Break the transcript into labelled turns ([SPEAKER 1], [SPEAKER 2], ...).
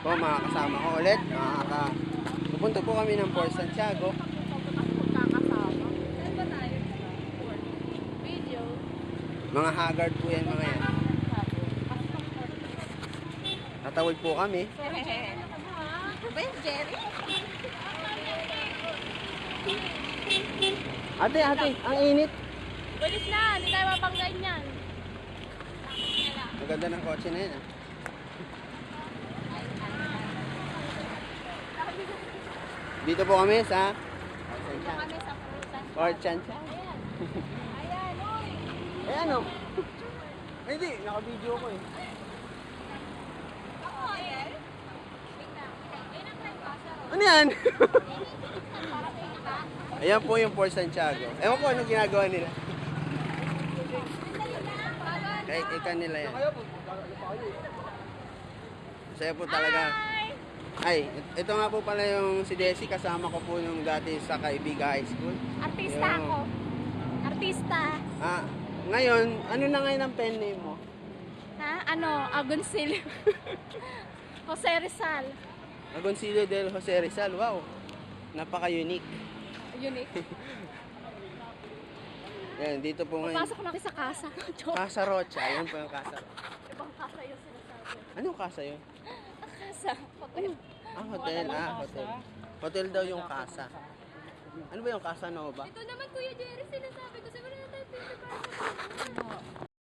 [SPEAKER 1] po mga kasama ko ulit. Pupunta po kami ng Port Santiago. Mga haggard po yan mga yan. Tatawid po kami.
[SPEAKER 2] Jerry?
[SPEAKER 1] Ate, ang init.
[SPEAKER 2] Bilis na, hindi tayo mapanggain yan.
[SPEAKER 1] Maganda ng kotse na yan. Dito po kami sa
[SPEAKER 2] Kami sa
[SPEAKER 1] Port Santiago.
[SPEAKER 2] Ayan, oy.
[SPEAKER 1] Eh ano? Ay, hindi, naka-video ko eh.
[SPEAKER 2] Ako, ayan. Wait lang. Ayun ang time pass.
[SPEAKER 1] Ano yan? Ayan po yung Port Santiago. Ewan ko anong ginagawa nila. Kahit ikan nila yan. Masaya po talaga. Ay, ito nga po pala yung si Desi. Kasama ko po nung dati sa Kaibiga High School.
[SPEAKER 2] Artista
[SPEAKER 1] Yung-
[SPEAKER 2] ako. Artista.
[SPEAKER 1] Ngayon, ano na ngayon ang pen name mo?
[SPEAKER 2] Ha? Ano? Agoncillo. Jose Rizal.
[SPEAKER 1] Agoncillo del Jose Rizal. Wow, napaka-unique.
[SPEAKER 2] Unique.
[SPEAKER 1] Yan, dito po ngayon.
[SPEAKER 2] Pasok na kayo sa kasa. Joke.
[SPEAKER 1] Casa Rocha. Ayan po yung Casa Rocha.
[SPEAKER 2] Ibang kasa yung sinasabi.
[SPEAKER 1] Anong casa yun?
[SPEAKER 2] Kasa. Hotel.
[SPEAKER 1] Hotel. Hotel. Hotel daw yung casa. Ano ba yung Casa Nova?
[SPEAKER 2] Ito naman Kuya Jerry, sinasabi ko. Sabi na tayo pinipara.